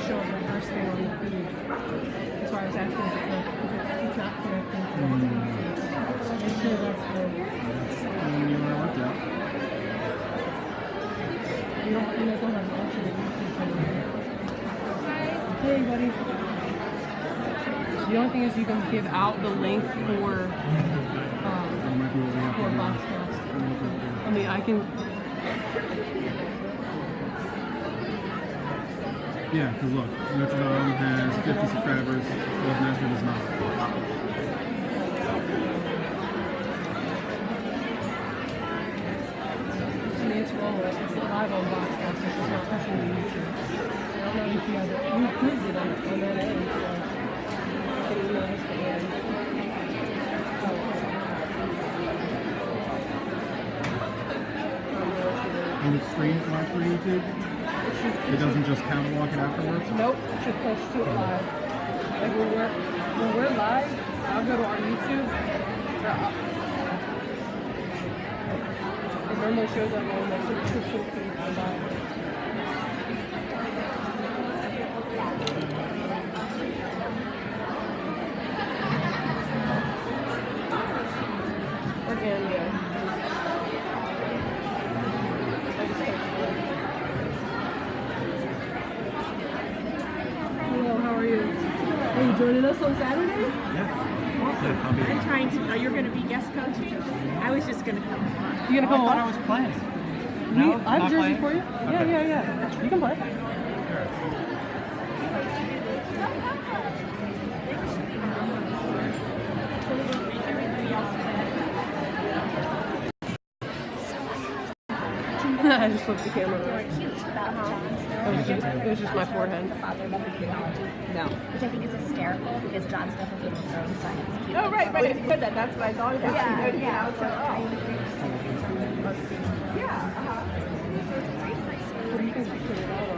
show up the first thing on the feed. That's why I was asking if it's not connecting to the feed. Make sure that's the... You don't have to actually YouTube channel. Hey, buddy. The only thing is you can give out the link for Boxcast. I mean, I can... Yeah, because look, Notre Dame has 50 subscribers, Love Nazareth does not. I mean, it's rolling. It's live on Boxcast, it's just not pushing to YouTube. I don't know if you have it. You proved it on that end, so... And it streams live for YouTube? It doesn't just catalog it afterwards? Nope, it should push to it live. Like when we're live, I'll go to our YouTube. It normally shows up on my subscription feed for live. Again, yeah. Hello, how are you? Are you joining us on Saturday? Yeah. Awesome. I'm trying to. You're going to be guest coach? I was just going to come along. You gonna come I thought I along? was playing. I have jersey for you. Yeah. You can play. I just flipped the camera around. It was just my forehead. No. Which I think is hysterical because John's definitely going to throw science. Oh, right. You said that. That's what I thought about. Yeah. So, What do you think you put it out on?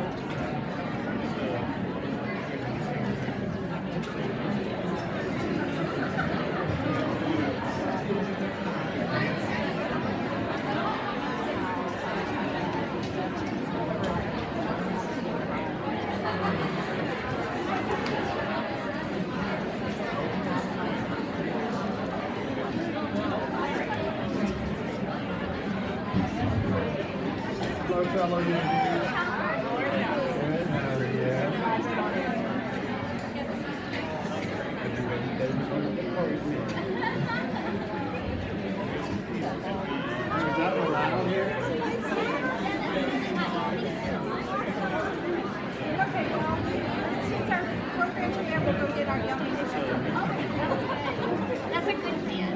that's a good plan.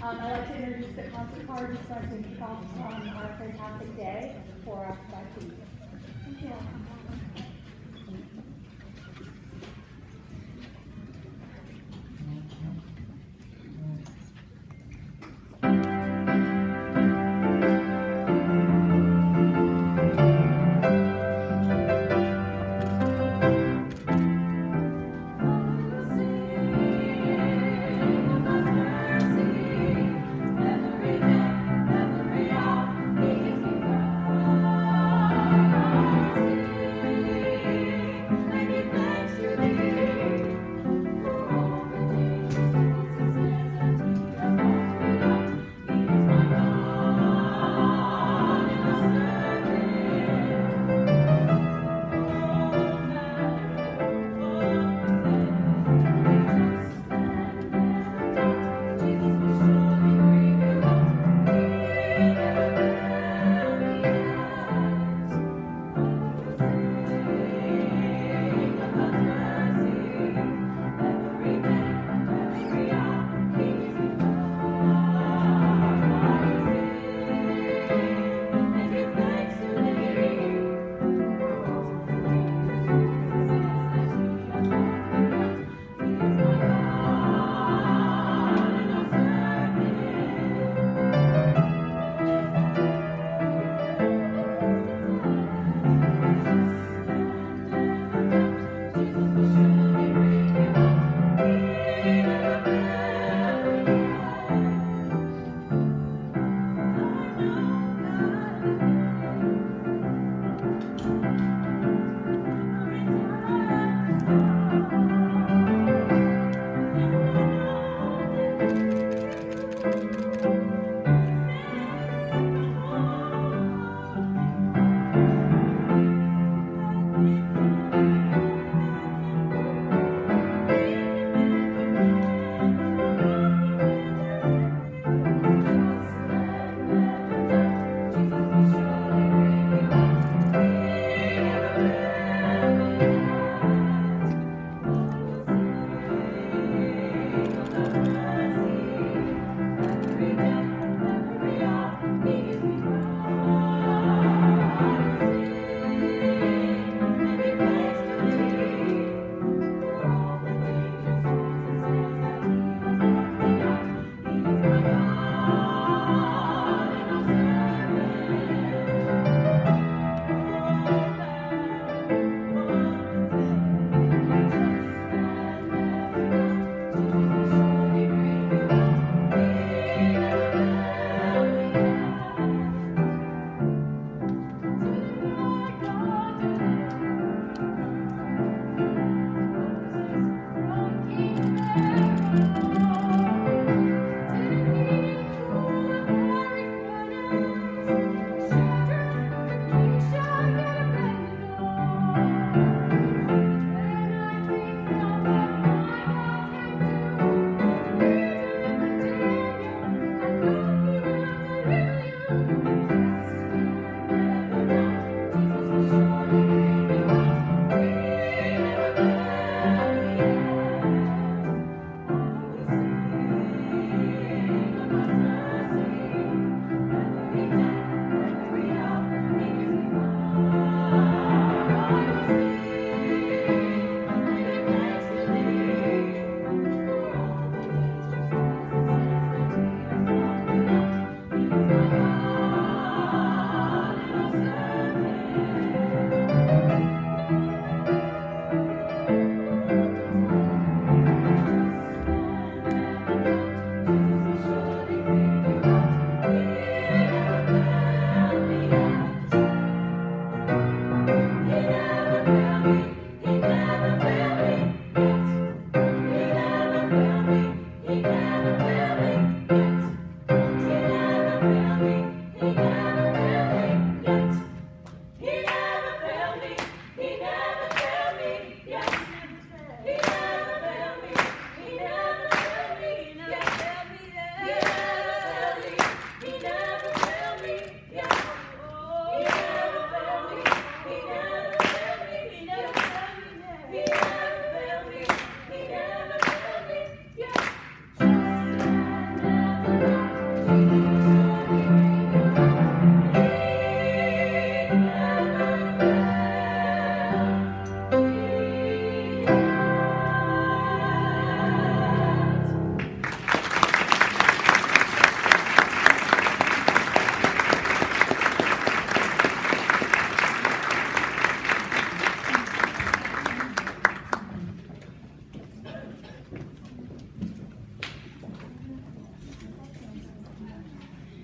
I'd like to introduce the concert card just so I can kick off our fantastic day for us by please. Thank you. Every hour, he gives me mercy.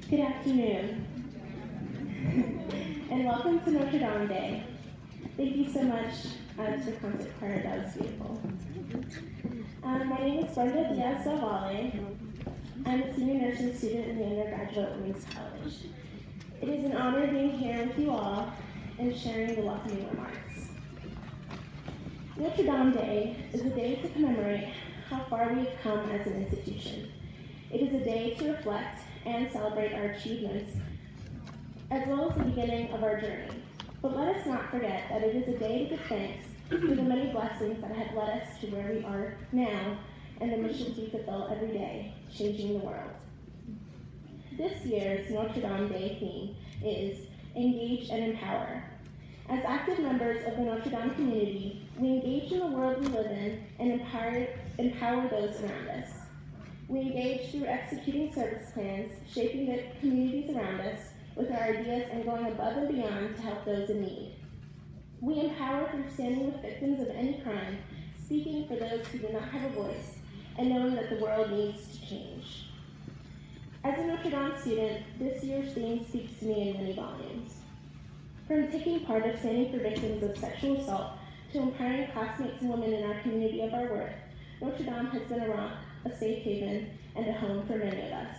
Good afternoon, and welcome to Notre Dame Day. Thank you so much to the concert choir. That was beautiful. My name is Brenda Diaz Del Valle. I'm a senior nursing student in the undergraduate women's college. It is an honor being here with you all and sharing the welcoming remarks. Notre Dame Day is a day to commemorate how far we have come as an institution. It is a day to reflect and celebrate our achievements, as well as the beginning of our journey. But let us not forget that it is a day to give thanks for the many blessings that have led us to where we are now and the missions we fulfill every day, changing the world. This year's Notre Dame Day theme is Engage and Empower. As active members of the Notre Dame community, we engage in the world we live in and empower those around us. We engage through executing service plans, shaping the communities around us with our ideas and going above and beyond to help those in need. We empower through standing with victims of any crime, speaking for those who do not have a voice, and knowing that the world needs to change. As a Notre Dame student, this year's theme speaks to me in many volumes. From taking part of standing for victims of sexual assault to empowering classmates and women in our community of our worth, Notre Dame has been a rock, a safe haven, and a home for many of us.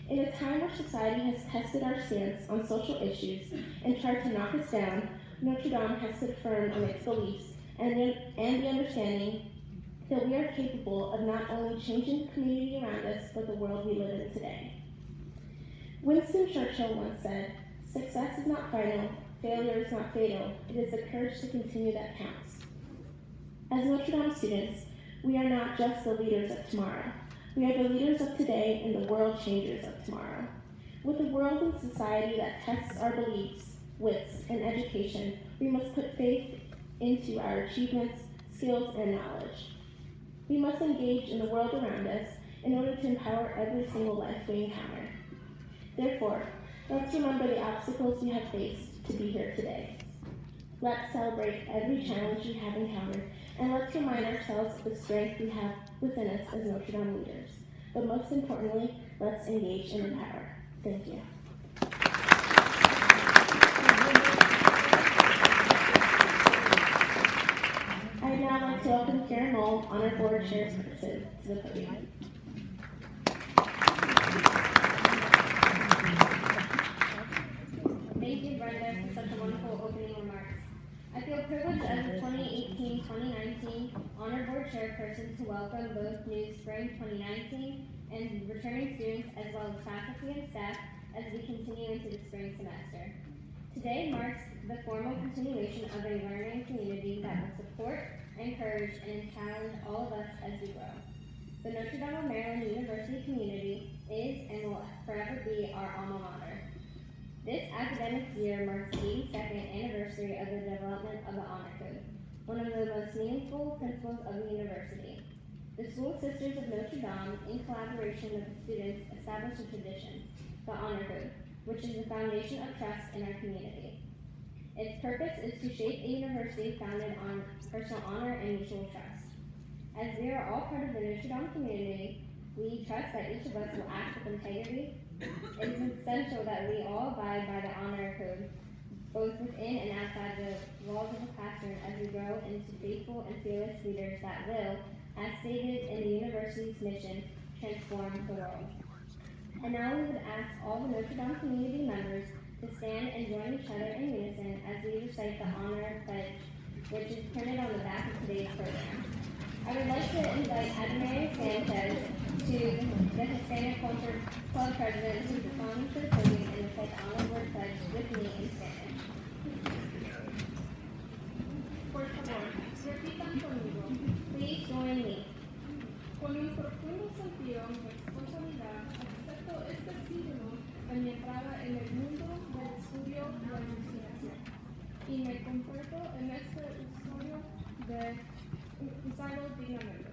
In a time where society has tested our stance on social issues and tried to knock us down, Notre Dame has stood firm on its beliefs and the understanding that we are capable of not only changing the community around us, but the world we live in today. Winston Churchill once said, "Success is not final, failure is not fatal, it is the courage to continue that counts." As Notre Dame students, we are not just the leaders of tomorrow. We are the leaders of today and the world changers of tomorrow. With a world and society that tests our beliefs, wits, and education, we must put faith into our achievements, skills, and knowledge. We must engage in the world around us in order to empower every single life we encounter. Therefore, let's remember the obstacles we have faced to be here today. Let's celebrate every challenge we have encountered, and let's remind ourselves of the strength we have within us as Notre Dame leaders. But most importantly, let's engage and empower. Thank you. I'd now like to welcome Karen Moll, Honor Board Chairperson, to the podium. Thank you, Brenda, for such a wonderful opening remarks. I feel privileged as the 2018-2019 Honor Board Chairperson to welcome both new Spring 2019 and returning students as well as faculty and staff as we continue into the spring semester. Today marks the formal continuation of a learning community that will support, encourage, and challenge all of us as we grow. The Notre Dame of Maryland University community is and will forever be our alma mater. This academic year marks the 82nd anniversary of the development of the Honor Code, one of the most meaningful principles of the university. The School Sisters of Notre Dame, in collaboration with the students, established a tradition, the Honor Code, which is the foundation of trust in our community. Its purpose is to shape a university founded on personal honor and mutual trust. As we are all part of the Notre Dame community, we trust that each of us will act with integrity. It is essential that we all abide by the Honor Code, both within and outside the walls of the classroom, as we grow into faithful and fearless leaders that will, as stated in the university's mission, transform the world. And now we would ask all the Notre Dame community members to stand and join each other in unison as we recite the Honor Pledge, which is printed on the back of today's program. I would like to invite Admire Sanchez, to the Hispanic Culture Club president, to come to the podium and recite the Honor Board Pledge with me in Spanish. Por favor, repitan conmigo. Please join me. Con un profundo sentido de responsabilidad, acepto este símbolo a mi entrada en el mundo del estudio y la investigación, y me comporto en este usuario de usarlo dignamente.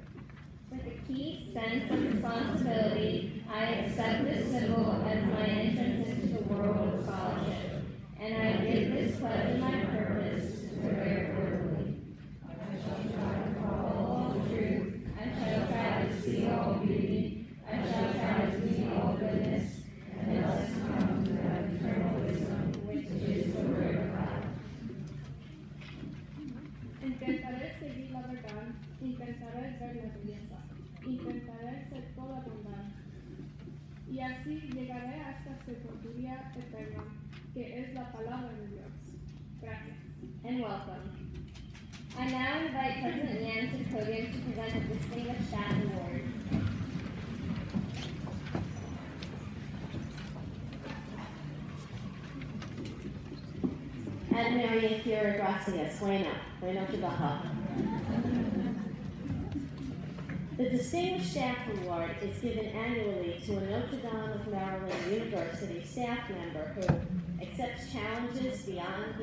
With a key sense of responsibility, I accept this symbol as my entrance into the world of scholarship, and I give this pledge my purpose to wear it worthily. I shall try to follow all truth. I shall try to see all beauty. I shall try to see all goodness, and ver la belleza. Intentaré ser toda bondad. Y así llegaré hasta sabiduría eterna, que es la palabra de Dios. Gracias. And welcome. I now invite President Yan to the podium to present the Distinguished Staff Award. And Marian Fiora Gracias, bueno trabajo. The Distinguished Staff Award is given annually to a Notre Dame of Maryland University staff member who accepts challenges beyond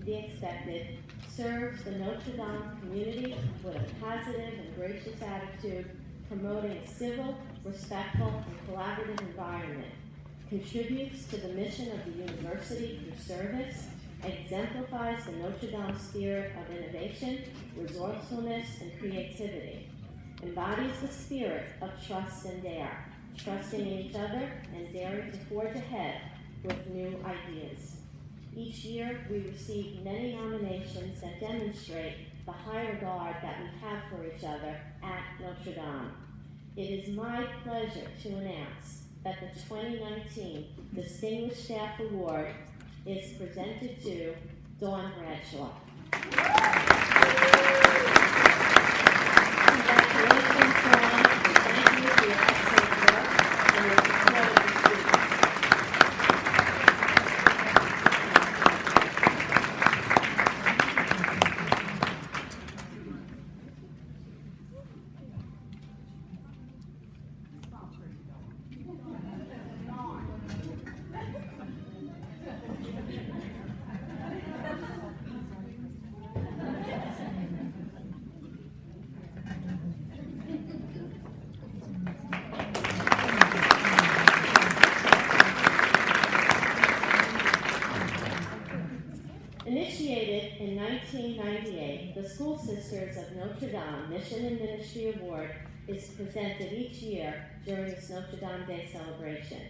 the expected, serves the Notre Dame community with a positive and gracious attitude, promoting a civil, respectful, and collaborative environment, contributes to the mission of the university through service, exemplifies the Notre Dame spirit of innovation, resourcefulness, and creativity, embodies the spirit of trust and dare, trusting in each other and daring to forge ahead with new ideas. Each year, we receive many nominations that demonstrate the high regard that we have for each other at Notre Dame. It is my pleasure to announce that the 2019 Distinguished Staff Award is presented to Dawn Bradshaw. Congratulations, Dawn, and thank you for your excellent work and your support of the students. Initiated in 1998, the School Sisters of Notre Dame Mission and Ministry Award is presented each year during this Notre Dame Day celebration.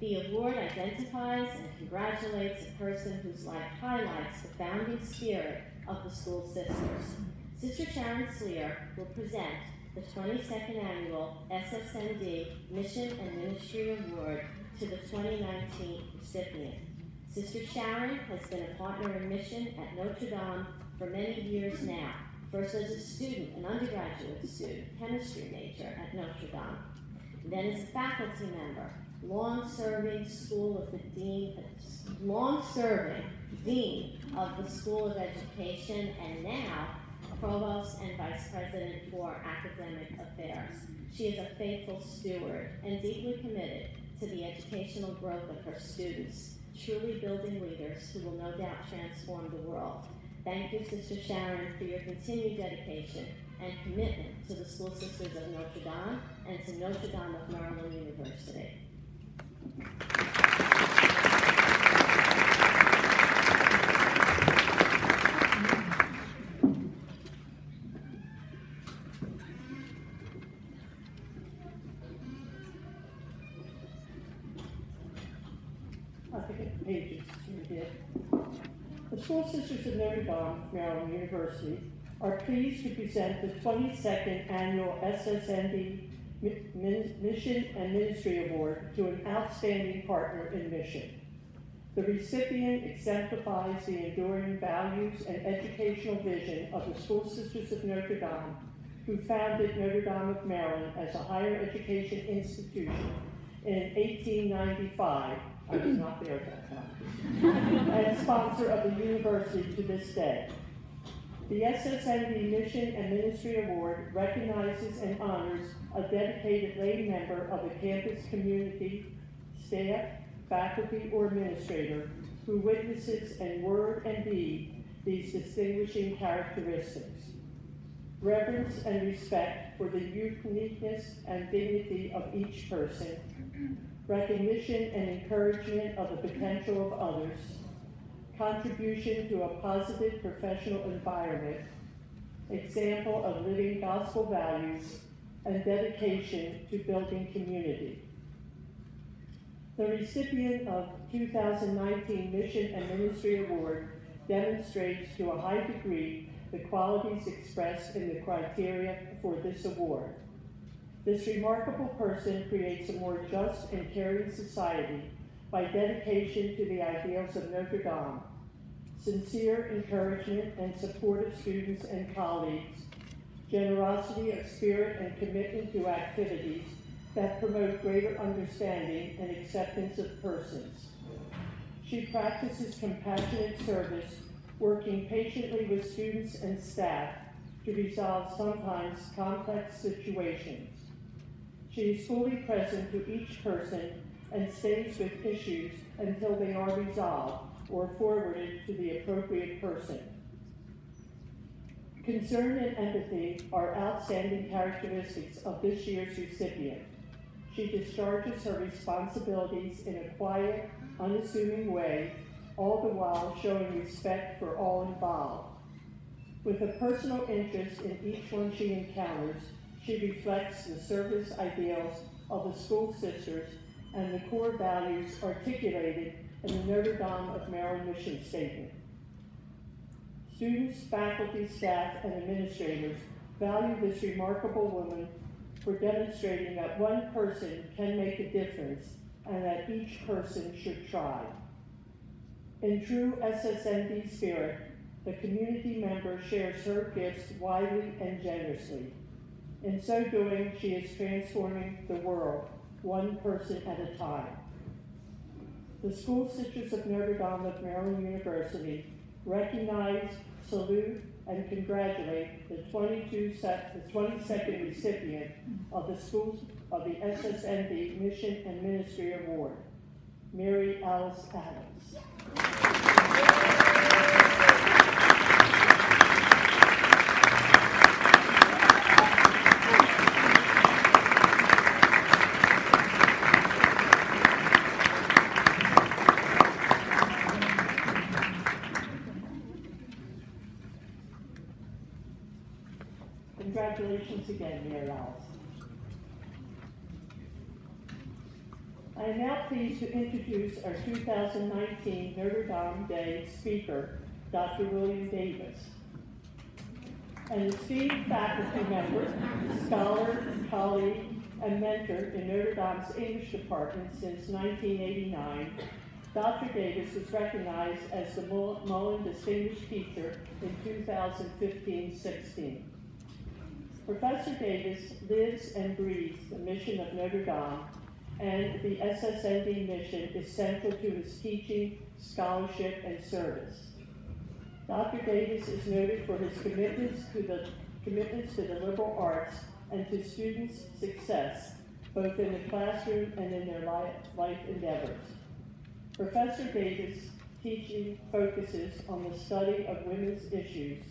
The award identifies and congratulates a person whose life highlights the founding spirit of the School Sisters. Sister Sharon Sleer will present the 22nd Annual SSND Mission and Ministry Award to the 2019 recipient. Sister Sharon has been a partner in mission at Notre Dame for many years now, first as a student, an undergraduate student, chemistry major at Notre Dame, then as a faculty member, long-serving Dean of the School of Education, and now Provost and Vice President for Academic Affairs. She is a faithful steward and deeply committed to the educational growth of her students, truly building leaders who will no doubt transform the world. Thank you, Sister Sharon, for your continued dedication and commitment to the School Sisters of Notre Dame and to Notre Dame of Maryland University. Pages here. The School Sisters of Notre Dame, Maryland University, are pleased to present the 22nd Annual SSND Mission and Ministry Award to an outstanding partner in mission. The recipient exemplifies the enduring values and educational vision of the School Sisters of Notre Dame, who founded Notre Dame of Maryland as a higher education institution in 1895. I was not there at that time, and sponsor of the university to this day. The SSND Mission and Ministry Award recognizes and honors a dedicated lay member of the campus community, staff, faculty, or administrator who witnesses in word and deed these distinguishing characteristics. Reverence and respect for the uniqueness and dignity of each person, recognition and encouragement of the potential of others, contribution to a positive professional environment, example of living gospel values, and dedication to building community. The recipient of 2019 Mission and Ministry Award demonstrates to a high degree the qualities expressed in the criteria for this award. This remarkable person creates a more just and caring society by dedication to the ideals of Notre Dame, sincere encouragement and support of students and colleagues, generosity of spirit and commitment to activities that promote greater understanding and acceptance of persons. She practices compassionate service, working patiently with students and staff to resolve sometimes complex situations. She is fully present to each person and stays with issues until they are resolved or forwarded to the appropriate person. Concern and empathy are outstanding characteristics of this year's recipient. She discharges her responsibilities in a quiet, unassuming way, all the while showing respect for all involved. With a personal interest in each one she encounters, she reflects the service ideals of the school sisters and the core values articulated in the Notre Dame of Maryland mission statement. Students, faculty, staff, and administrators value this remarkable woman for demonstrating that one person can make a difference and that each person should try. In true SSND spirit, the community member shares her gifts widely and generously. In so doing, she is transforming the world, one person at a time. The School Sisters of Notre Dame of Maryland University recognize, salute, and congratulate the 22nd recipient of the Schools of the SSND Mission and Ministry Award, Mary Alice Adams. Congratulations again, Mary Alice. I am now pleased to introduce our 2019 Notre Dame Day speaker, Dr. William Davis. An esteemed faculty member, scholar, colleague, and mentor in Notre Dame's English department since 1989, Dr. Davis was recognized as the Mullen Distinguished Teacher in 2015-16. Professor Davis lives and breathes the mission of Notre Dame, and the SSND mission is central to his teaching, scholarship, and service. Dr. Davis is noted for his commitments to the liberal arts and to students' success, both in the classroom and in their life endeavors. Professor Davis' teaching focuses on the study of women's issues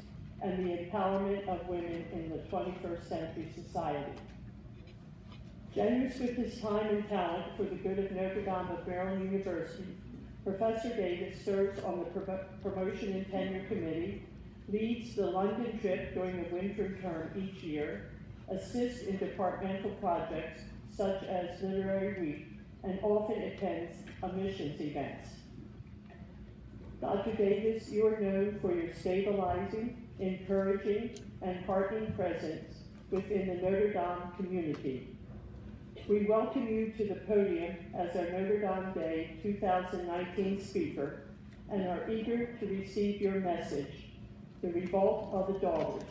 and the empowerment of women in the 21st century society. Generous with his time and talent for the good of Notre Dame of Maryland University, Professor Davis serves on the Promotion and Tenure Committee, leads the London trip during the winter term each year, assists in departmental projects such as Literary Week, and often attends admissions events. Dr. Davis, you are known for your stabilizing, encouraging, and heartening presence within the Notre Dame community. We welcome you to the podium as our Notre Dame Day 2019 speaker and are eager to receive your message, The Revolt of the Daughters,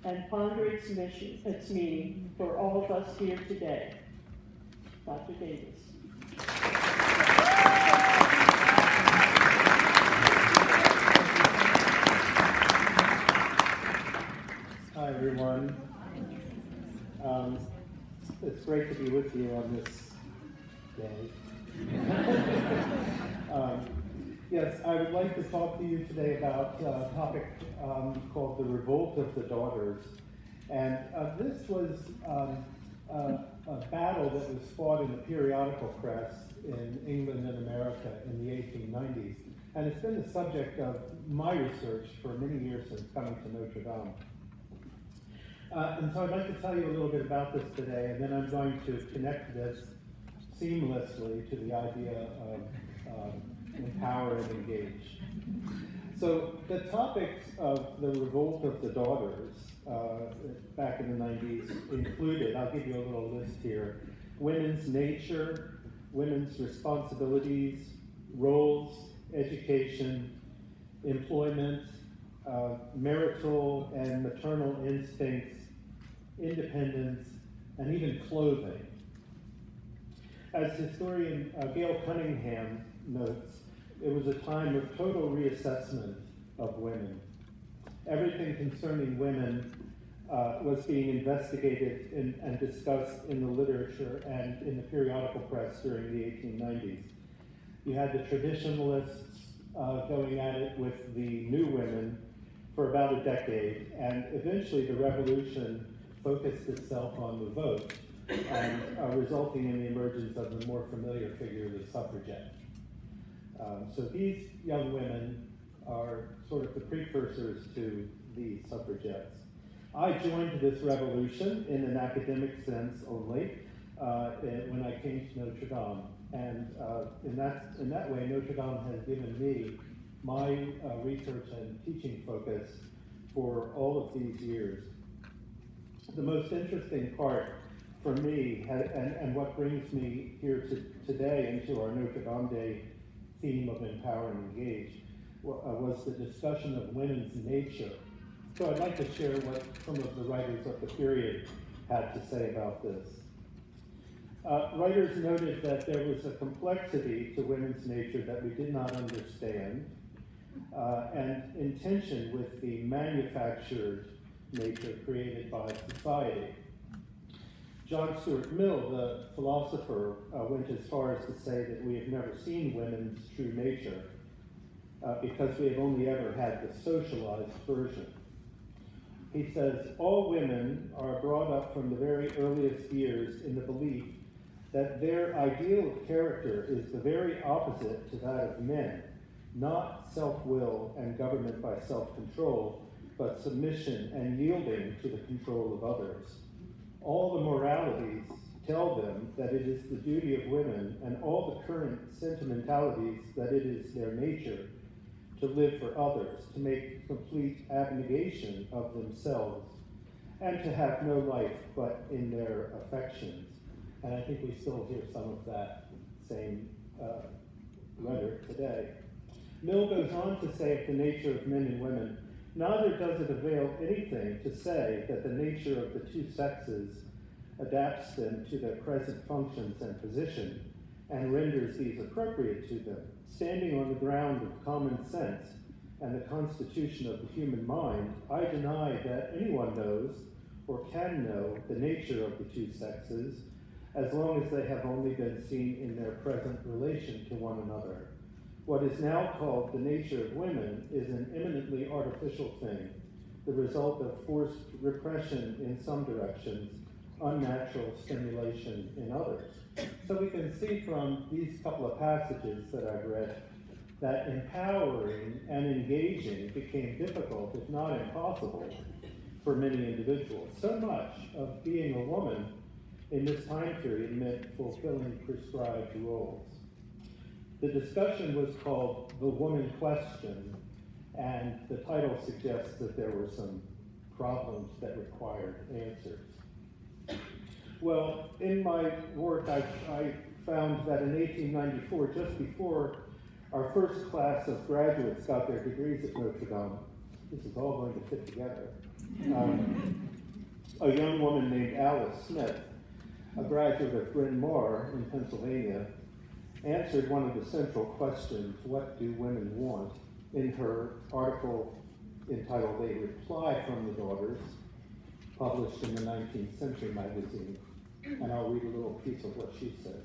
and ponder its meaning for all of us here today. Dr. Davis. Hi, everyone. It's great to be with you on this day. Yes, I would like to talk to you today about a topic called the Revolt of the Daughters. And this was a battle that was fought in the periodical press in England and America in the 1890s. And it's been the subject of my research for many years since coming to Notre Dame. And so I'd like to tell you a little bit about this today, and then I'm going to connect this seamlessly to the idea of empower and engage. So the topics of the revolt of the daughters back in the 90s included, I'll give you a little list here, women's nature, women's responsibilities, roles, education, employment, marital and maternal instincts, independence, and even clothing. As historian Gail Cunningham notes, it was a time of total reassessment of women. Everything concerning women was being investigated and discussed in the literature and in the periodical press during the 1890s. You had the traditionalists going at it with the new women for about a decade, and eventually the revolution focused itself on the vote, and resulting in the emergence of the more familiar figure, the suffragette. So these young women are sort of the precursors to the suffragettes. I joined this revolution in an academic sense only when I came to Notre Dame. And in that way, Notre Dame has given me my research and teaching focus for all of these years. The most interesting part for me, and what brings me here today into our Notre Dame Day theme of Empower and Engage, was the discussion of women's nature. So I'd like to share what some of the writers of the period had to say about this. Writers noted that there was a complexity to women's nature that we did not understand, and in tension with the manufactured nature created by society. John Stuart Mill, the philosopher, went as far as to say that we have never seen women's true nature because we have only ever had the socialized version. He says, all women are brought up from the very earliest years in the belief that their ideal of character is the very opposite to that of men, not self-will and government by self-control, but submission and yielding to the control of others. All the moralities tell them that it is the duty of women, and all the current sentimentalities that it is their nature to live for others, to make complete abnegation of themselves, and to have no life but in their affections. And I think we still hear some of that same rhetoric today. Mill goes on to say of the nature of men and women, neither does it avail anything to say that the nature of the two sexes adapts them to their present functions and position, and renders these appropriate to them. Standing on the ground of common sense and the constitution of the human mind, I deny that anyone knows or can know the nature of the two sexes, as long as they have only been seen in their present relation to one another. What is now called the nature of women is an eminently artificial thing, the result of forced repression in some directions, unnatural stimulation in others. So we can see from these couple of passages that I've read that empowering and engaging became difficult, if not impossible, for many individuals. So much of being a woman in this time period meant fulfilling prescribed roles. The discussion was called The Woman Question, and the title suggests that there were some problems that required answers. Well, in my work, I found that in 1894, just before our first class of graduates got their degrees at Notre Dame, this is all going to fit together, a young woman named Alice Smith, a graduate of Bryn Mawr in Pennsylvania, answered one of the central questions, what do women want, in her article entitled A Reply from the Daughters, published in the 19th Century magazine. And I'll read a little piece of what she says.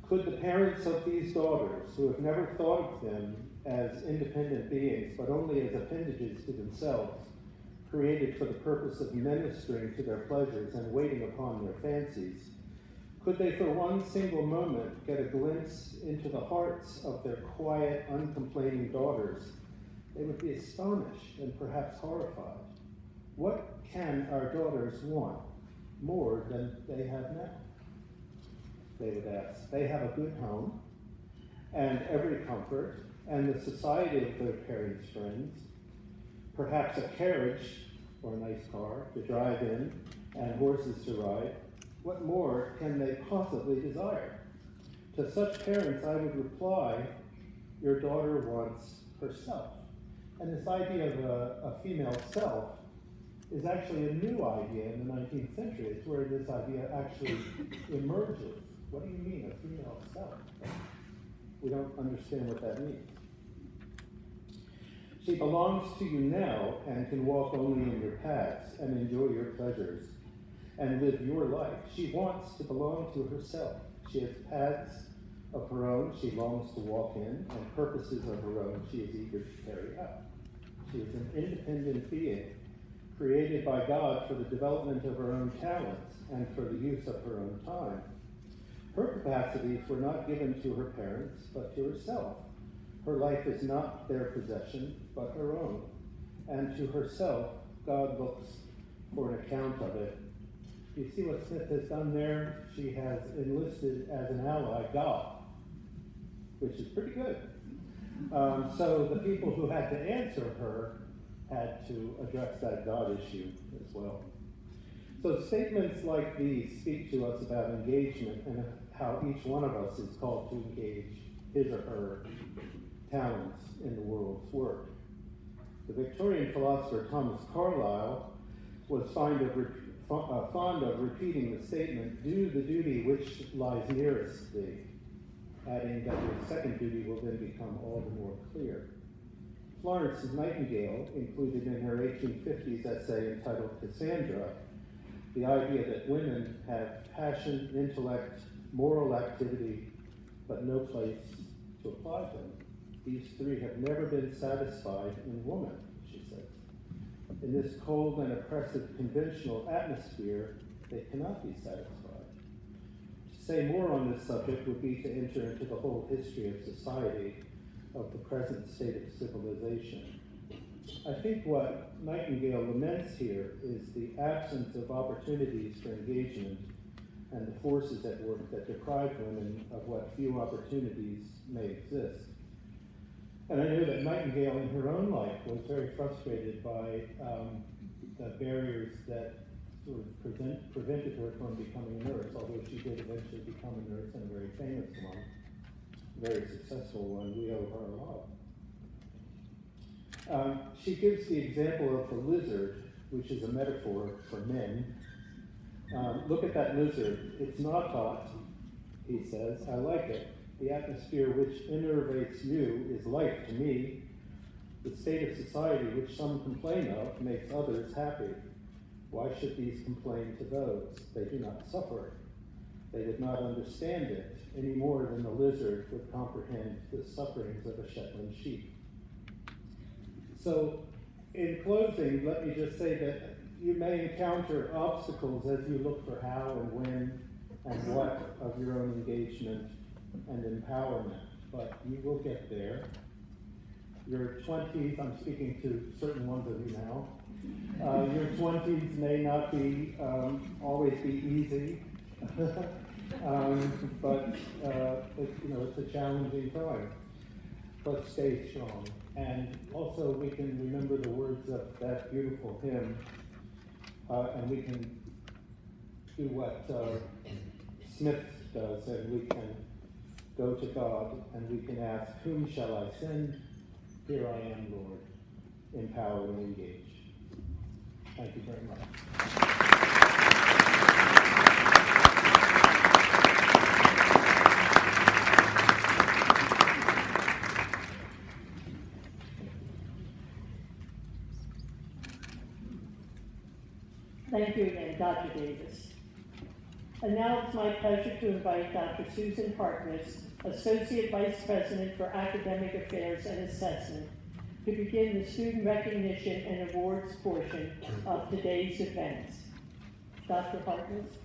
Could the parents of these daughters, who have never thought of them as independent beings, but only as appendages to themselves, created for the purpose of ministering to their pleasures and waiting upon their fancies, could they for one single moment get a glimpse into the hearts of their quiet, uncomplaining daughters, they would be astonished and perhaps horrified. What can our daughters want more than they have now? They would ask. They have a good home, and every comfort, and the society of their parents' friends, perhaps a carriage or a nice car to drive in and horses to ride, what more can they possibly desire? To such parents, I would reply, your daughter wants herself. And this idea of a female self is actually a new idea in the 19th century. It's where this idea actually emerges. What do you mean, a female self? We don't understand what that means. She belongs to you now and can walk only in your paths and enjoy your pleasures and live your life. She wants to belong to herself. She has paths of her own she longs to walk in, and purposes of her own she is eager to carry out. She is an independent being, created by God for the development of her own talents and for the use of her own time. Her capacities were not given to her parents, but to herself. Her life is not their possession, but her own. And to herself, God looks for an account of it. You see what Smith has done there? She has enlisted as an ally God, which is pretty good. So the people who had to answer her had to address that God issue as well. So statements like these speak to us about engagement and how each one of us is called to engage his or her talents in the world's work. The Victorian philosopher Thomas Carlyle was fond of repeating the statement, do the duty which lies nearest thee, adding that the second duty will then become all the more clear. Florence Nightingale included in her 1850s essay entitled Cassandra the idea that women have passion, intellect, moral activity, but no place to apply them. These three have never been satisfied in woman, she says. In this cold and oppressive conventional atmosphere, they cannot be satisfied. To say more on this subject would be to enter into the whole history of society, of the present state of civilization. I think what Nightingale laments here is the absence of opportunities for engagement and the forces at work that deprive women of what few opportunities may exist. And I know that Nightingale in her own life was very frustrated by the barriers that sort of prevented her from becoming a nurse, although she did eventually become a nurse and a very famous one, a very successful one. We owe her a lot. She gives the example of the lizard, which is a metaphor for men. Look at that lizard. It's not hot, he says. I like it. The atmosphere which innervates you is life to me. The state of society which some complain of makes others happy. Why should these complain to those? They do not suffer it. They would not understand it any more than the lizard would comprehend the sufferings of a Shetland sheep. So, in closing, let me just say that you may encounter obstacles as you look for how and when and what of your own engagement and empowerment, but you will get there. Your 20s, I'm speaking to certain ones of you now, your 20s may not be always be easy, but it's a challenging time. But stay strong. And also we can remember the words of that beautiful hymn, and we can do what Smith does, and we can go to God and we can ask, whom shall I send? Here I am, Lord. Empower and engage. Thank you very much. Thank you again, Dr. Davis. And now it's my pleasure to invite Dr. Susan Harkness, Associate Vice President for Academic Affairs and Assessment, to begin the student recognition and awards portion of today's events. Dr. Harkness.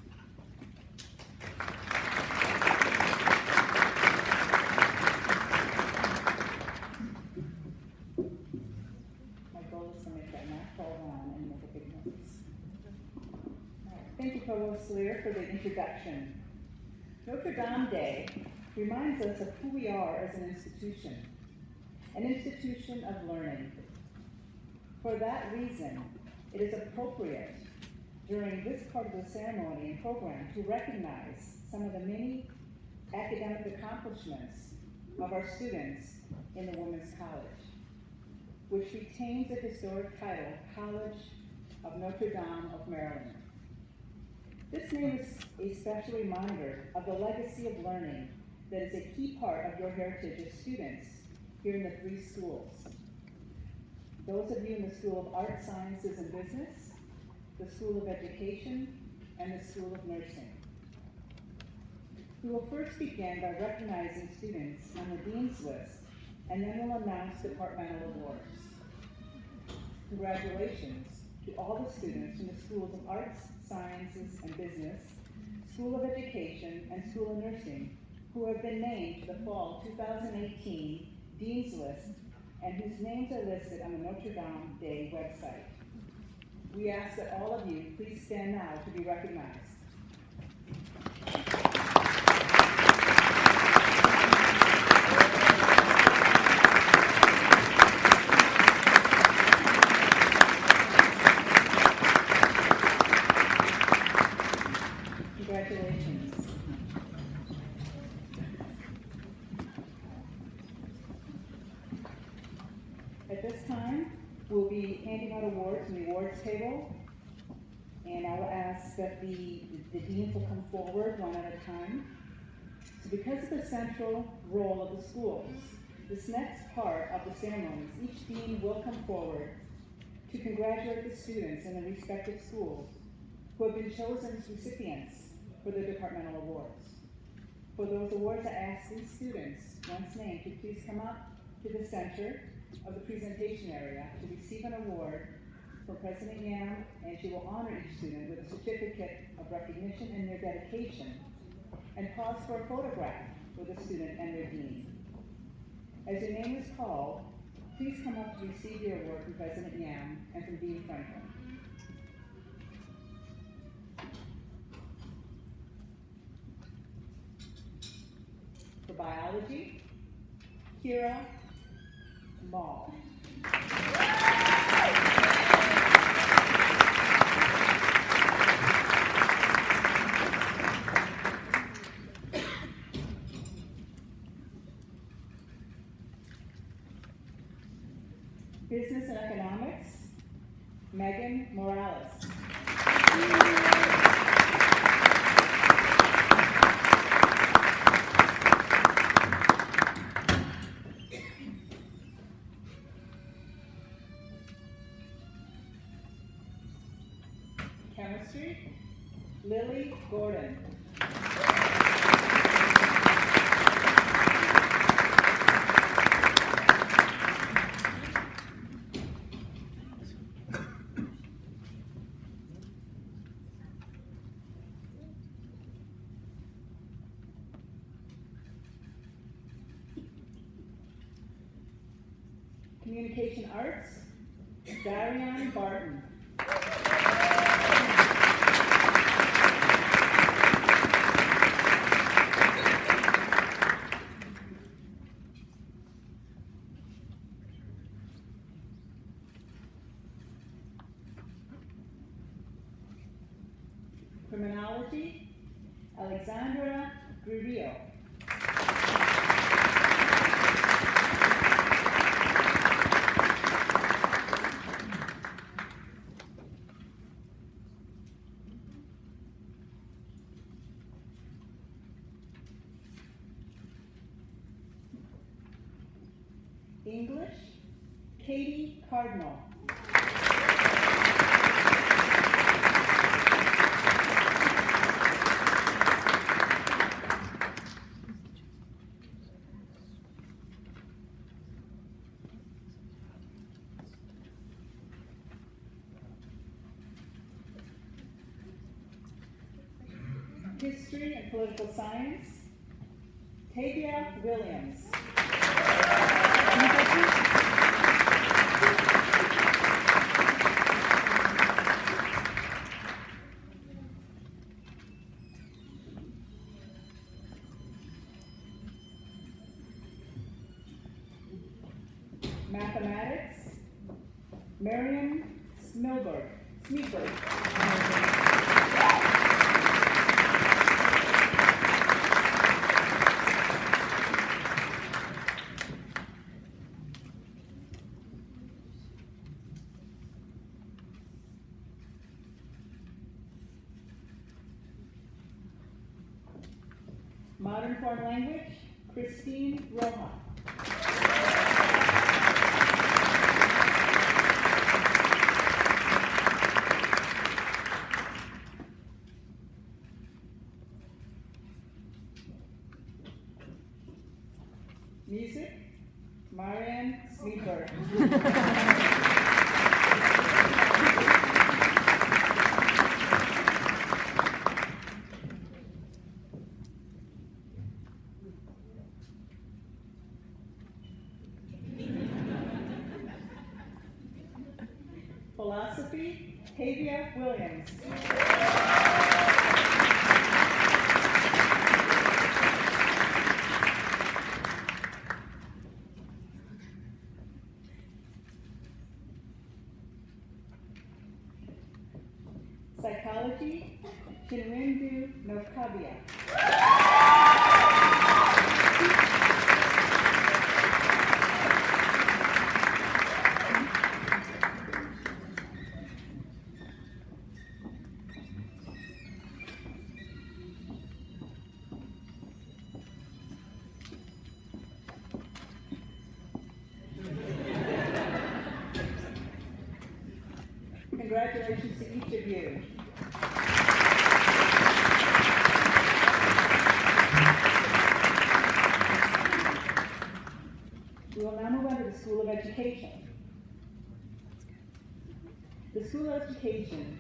My goal is to make that not fall on and make a big noise. All right. Thank you, Provost Lear, for the introduction. Notre Dame Day reminds us of who we are as an institution of learning. For that reason, it is appropriate during this part of the ceremony and program to recognize some of the many academic accomplishments of our students in the Women's College, which retains the historic title, College of Notre Dame of Maryland. This name is a special reminder of the legacy of learning that is a key part of your heritage as students here in the three schools. Those of you in the School of Arts, Sciences, and Business, the School of Education, and the School of Nursing. We will first begin by recognizing students on the Dean's List, and then we'll announce departmental awards. Congratulations to all the students from the Schools of Arts, Sciences, and Business, School of Education, and School of Nursing, who have been named to the Fall 2018 Dean's List, and whose names are listed on the Notre Dame Day website. We ask that all of you please stand now to be recognized. Congratulations. At this time, we'll be handing out awards from the awards table, and I will ask that the deans will come forward one at a time. So because of the central role of the schools, this next part of the ceremonies, each dean will come forward to congratulate the students in their respective schools who have been chosen as recipients for their departmental awards. For those awards, I ask these students, once named, to please come up to the center of the presentation area to receive an award from President Yam, and she will honor each student with a certificate of recognition and their dedication, and pause for a photograph with the student and their dean. As your name is called, please come up to receive your award from President Yam and from Dean Franklin. For biology, Kira Mall. Business and Economics, Megan Morales. Chemistry, Lily Gordon. Communication Arts, Darian Barton. Criminology, Alexandra Grillo. English, Katie Cardinal. History and Political Science, Tavia Williams. Marion Smilberg. Modern Foreign Language, Christine Roja. Music, Marianne Smeedberg. Philosophy, Tavia Williams. Psychology, Chinwendu Nokabia. Congratulations to each of you. We will now move on to the School of Education. The School of Education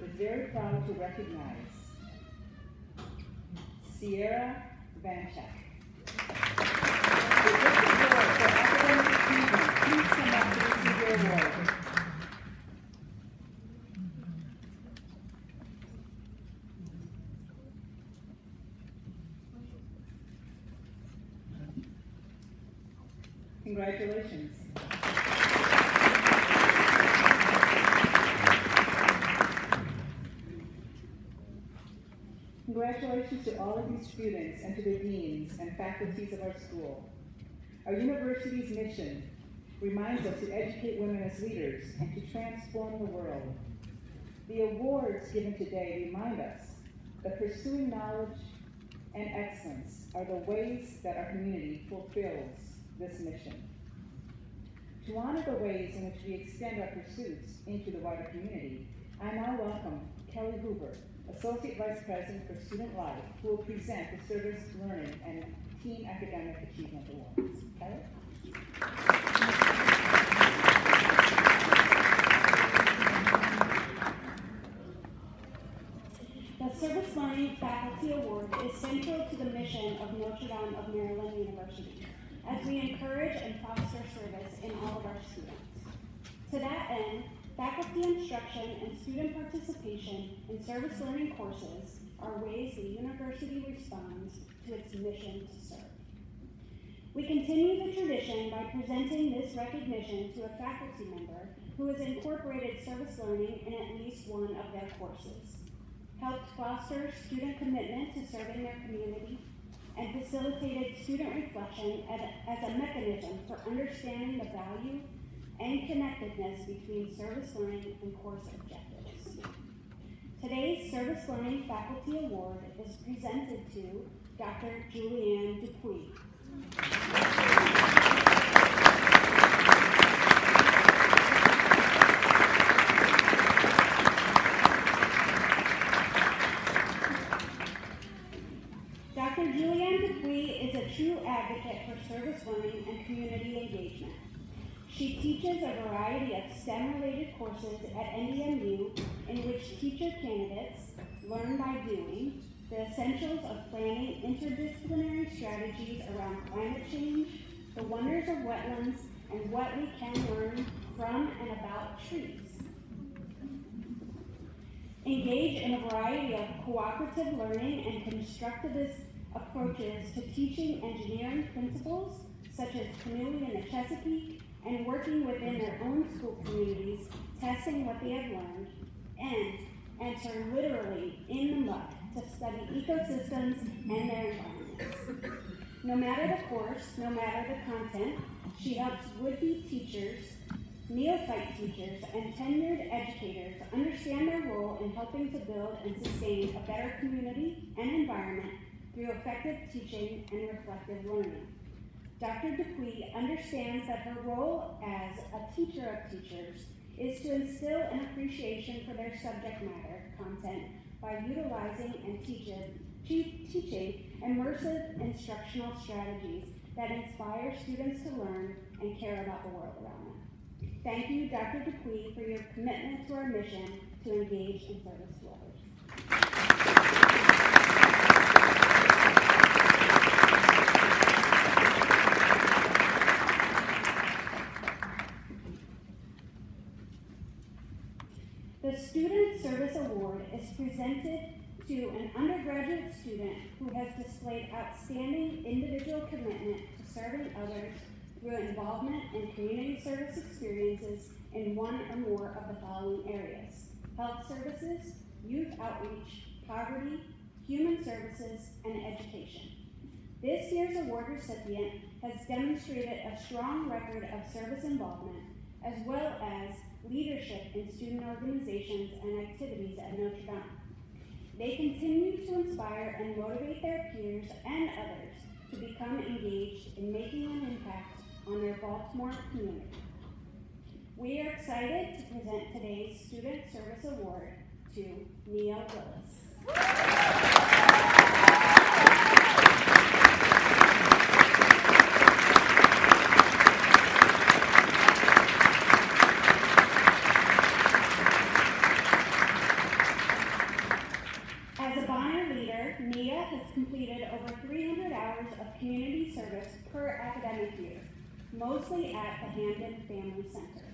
is very proud to recognize Sierra Vanchak. The District Award for Academic Achievement. Please come up to receive your award. Congratulations. Congratulations to all of these students and to the deans and faculties of our school. Our university's mission reminds us to educate women as leaders and to transform the world. The awards given today remind us that pursuing knowledge and excellence are the ways that our community fulfills this mission. To honor the ways in which we extend our pursuits into the wider community, I now welcome Kelly Hoover, Associate Vice President for Student Life, who will present the Service Learning and Teen Academic Achievement Awards. Kelly? The Service Learning Faculty Award is central to the mission of Notre Dame of Maryland University, as we encourage and foster service in all of our students. To that end, faculty instruction and student participation in service learning courses are ways the university responds to its mission to serve. We continue the tradition by presenting this recognition to a faculty member who has incorporated service learning in at least one of their courses, helped foster student commitment to serving their community, and facilitated student reflection as a mechanism for understanding the value and connectedness between service learning and course objectives. Today's Service Learning Faculty Award is presented to Dr. Julianne Dupuy. Dr. Julianne Dupuy is a true advocate for service learning and community engagement. She teaches a variety of STEM-related courses at NDMU in which teacher candidates learn by doing the essentials of planning interdisciplinary strategies around climate change, the wonders of wetlands, and what we can learn from and about trees. Engage in a variety of cooperative learning and constructivist approaches to teaching engineering principles such as canoeing in the Chesapeake, and working within their own school communities, testing what they have learned, and enter literally in the muck to study ecosystems and their environments. No matter the course, no matter the content, she helps would-be teachers, neophyte teachers, and tenured educators understand their role in helping to build and sustain a better community and environment through effective teaching and reflective learning. Dr. Dupuy understands that her role as a teacher of teachers is to instill an appreciation for their subject matter content by utilizing and teaching immersive instructional strategies that inspire students to learn and care about the world around them. Thank you, Dr. Dupuy, for your commitment to our mission to engage in service to others. The Student Service Award is presented to an undergraduate student who has displayed outstanding individual commitment to serving others through involvement in community service experiences in one or more of the following areas: health services, youth outreach, poverty, human services, and education. This year's award recipient has demonstrated a strong record of service involvement, as well as leadership in student organizations and activities at Notre Dame. They continue to inspire and motivate their peers and others to become engaged in making an impact on their Baltimore community. We are excited to present today's Student Service Award to Nia Willis. Nia has completed over 300 hours of community service per academic year, mostly at the Hamden Family Center.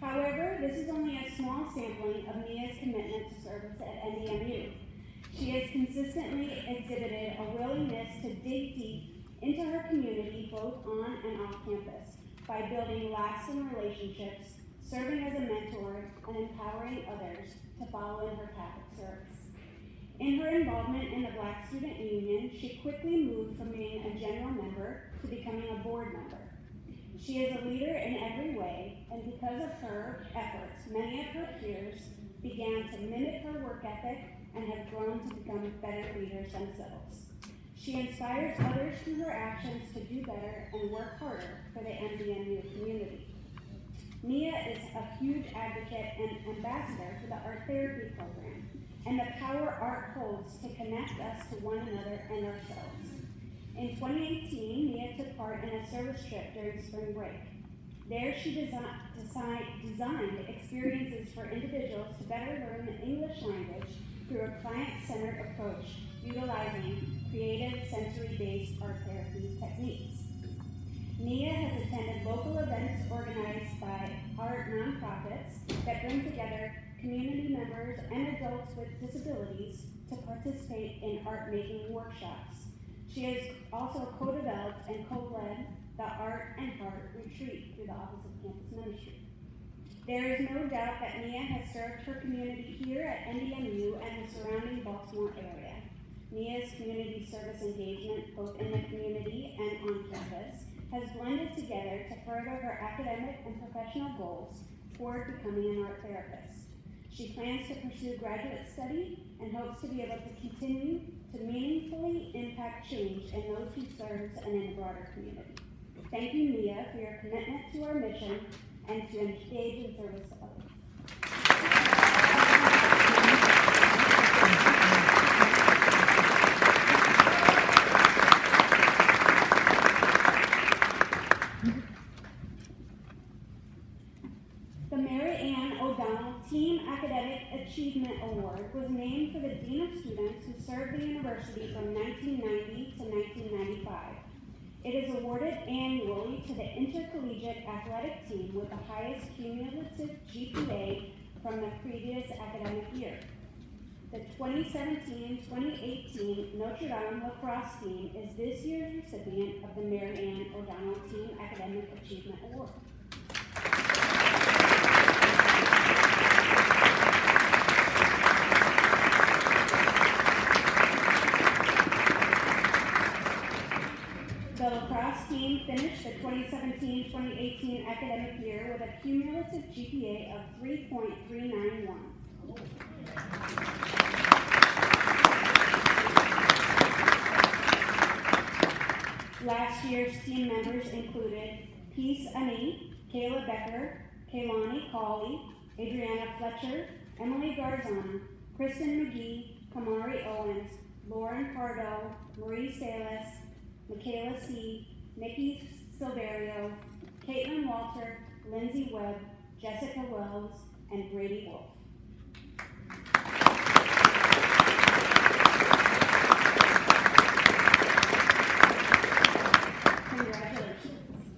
However, this is only a small sampling of Nia's commitment to service at NDMU. She has consistently exhibited a willingness to dig deep into her community both on and off campus by building lasting relationships, serving as a mentor, and empowering others to follow in her path of service. In her involvement in the Black Student Union, she quickly moved from being a general member to becoming a board member. She is a leader in every way, and because of her efforts, many of her peers began to mimic her work ethic and have grown to become better leaders themselves. She inspires others through her actions to do better and work harder for the MDMU community. Nia is a huge advocate and ambassador for the art therapy program and the power art holds to connect us to one another and ourselves. In 2018, Nia took part in a service trip during spring break. There she designed experiences for individuals to better learn the English language through a client-centered approach utilizing creative sensory-based art therapy techniques. Nia has attended local events organized by art nonprofits that bring together community members and adults with disabilities to participate in art-making workshops. She has also co-developed and co-led the Art and Heart Retreat through the Office of Campus Ministry. There is no doubt that Nia has served her community here at NDMU and the surrounding Baltimore area. Nia's community service engagement, both in the community and on campus, has blended together to further her academic and professional goals toward becoming an art therapist. She plans to pursue graduate study and hopes to be able to continue to meaningfully impact change in those she serves and in the broader community. Thank you, Nia, for your commitment to our mission and to engage in service to others. Team Academic Achievement Award was named for the Dean of Students who served the university from 1990 to 1995. It is awarded annually to the intercollegiate athletic team with the highest cumulative GPA from the previous academic year. The 2017-2018 Notre Dame lacrosse team is this year's recipient of the Mary Ann O'Donnell Team Academic Achievement Award. The lacrosse team finished the 2017-2018 academic year with a cumulative GPA of 3.391. Last year's team members included Peace Ani, Kayla Becker, Kaylani Cawley, Adriana Fletcher, Emily Garzana, Kristen McGee, Kamari Owens, Lauren Pardo, Marie Salas, Michaela C., Nikki Silverio, Caitlin Walter, Lindsay Webb, Jessica Wells, and Brady Wolf. Congratulations.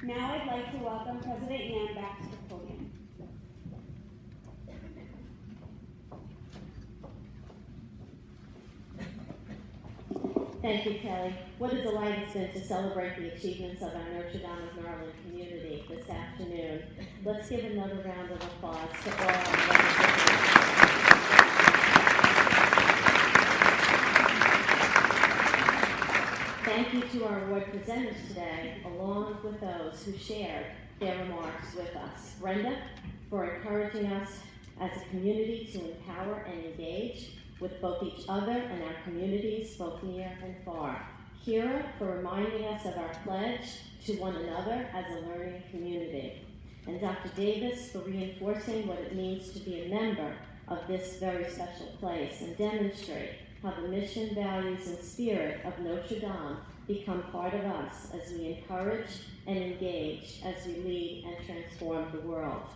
Now I'd like to welcome President Yan back to the podium. Thank you, Kelly. What a delight it's been to celebrate the achievements of our Notre Dame of Maryland community this afternoon. Let's give another round of applause to all our representatives. Thank you to our award presenters today, along with those who shared their remarks with us. Brenda, for encouraging us as a community to empower and engage with both each other and our communities, both near and far. Kira, for reminding us of our pledge to one another as a learning community. And Dr. Davis, for reinforcing what it means to be a member of this very special place and demonstrate how the mission, values, and spirit of Notre Dame become part of us as we encourage and engage as we lead and transform the world.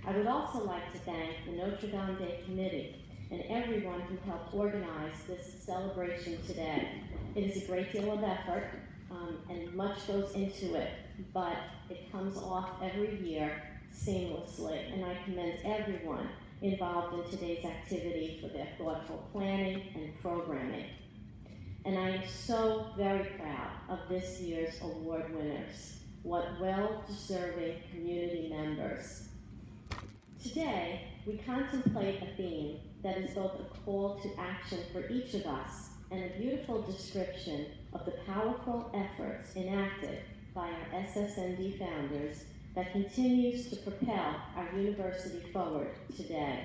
I would also like to thank the Notre Dame Day Committee and everyone who helped organize this celebration today. It is a great deal of effort, and much goes into it, but it comes off every year seamlessly, and I commend everyone involved in today's activity for their thoughtful planning and programming. And I am so very proud of this year's award winners. What well-deserving community members. Today, we contemplate a theme that is both a call to action for each of us and a beautiful description of the powerful efforts enacted by our SSND founders that continues to propel our university forward today.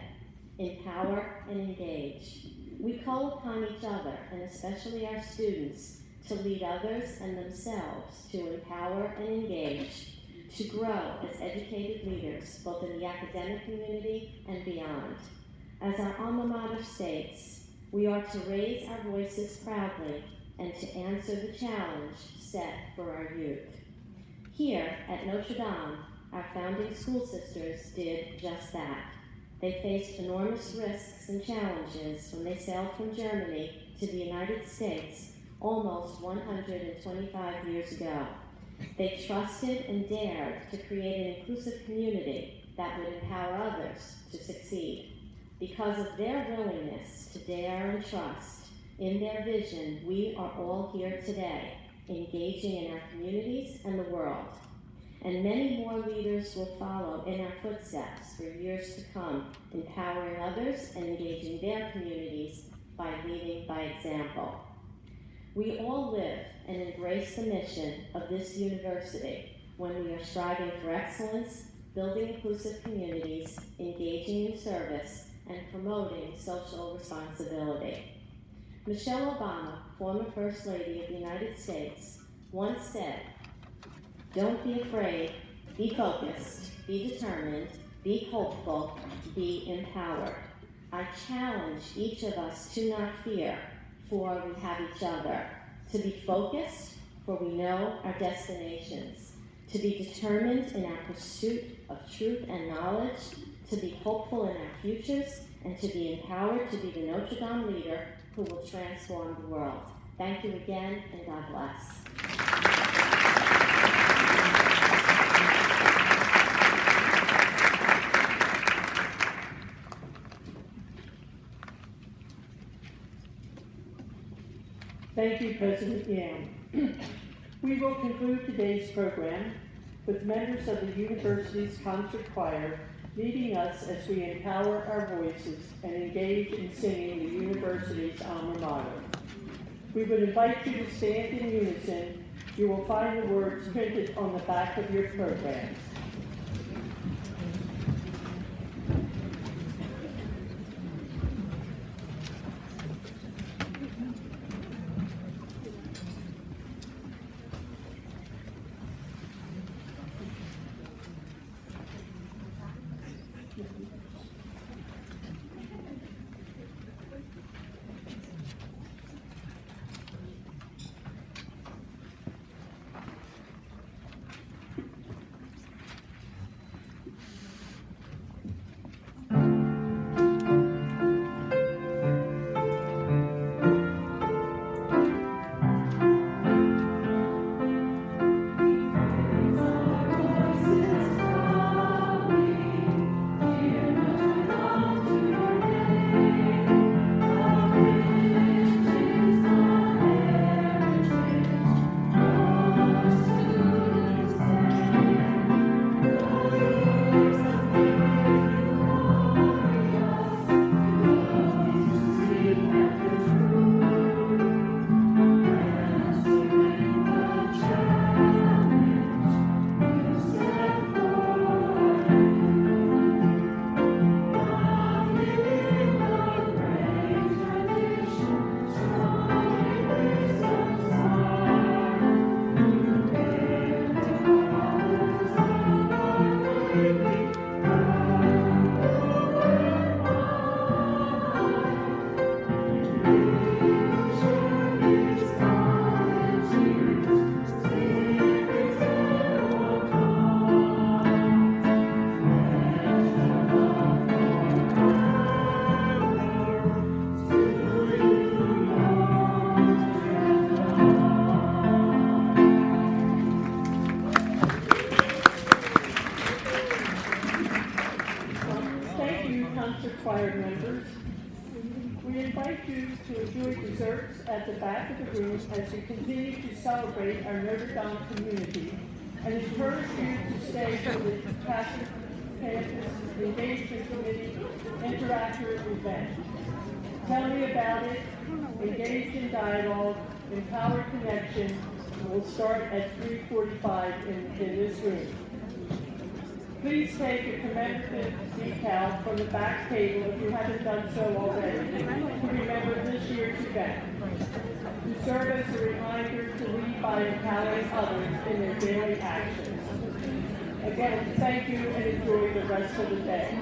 Empower and engage. We call upon each other, and especially our students, to lead others and themselves to empower and engage, to grow as educated leaders, both in the academic community and beyond. As our alma mater states, we are to raise our voices proudly and to answer the challenge set for our youth. Here at Notre Dame, our founding school sisters did just that. They faced enormous risks and challenges when they sailed from Germany to the United States almost 125 years ago. They trusted and dared to create an inclusive community that would empower others to succeed. Because of their willingness to dare and trust in their vision, we are all here today, engaging in our communities and the world. And many more leaders will follow in our footsteps for years to come, empowering others and engaging their communities by leading by example. We all live and embrace the mission of this university when we are striving for excellence, building inclusive communities, engaging in service, and promoting social responsibility. Michelle Obama, former First Lady of the United States, once said, "Don't be afraid, be focused, be determined, be hopeful, be empowered." I challenge each of us to not fear, for we have each other, to be focused, for we know our destinations, to be determined in our pursuit of truth and knowledge, to be hopeful in our futures, and to be empowered to be the Notre Dame leader who will transform the world. Thank you again, and God bless. Thank you, President Yan. We will conclude today's program with members of the university's concert choir leading us as we empower our voices and engage in singing the university's alma mater. We would invite you to stand in unison. You will find the words printed on the back of your programs. Choir members. We invite you to enjoy desserts at the back of the room as we continue to celebrate our Notre Dame community and encourage you to stay for the Catholic Campus Engagement Committee Interactive event. Tell me about it, engage in dialogue, empower connection. We'll start at 3:45 in this room. Please take a commemorative decal from the back table if you haven't done so already to remember this year's event. To serve as a reminder to lead by empowering others in their daily actions. Again, thank you and enjoy the rest of the day.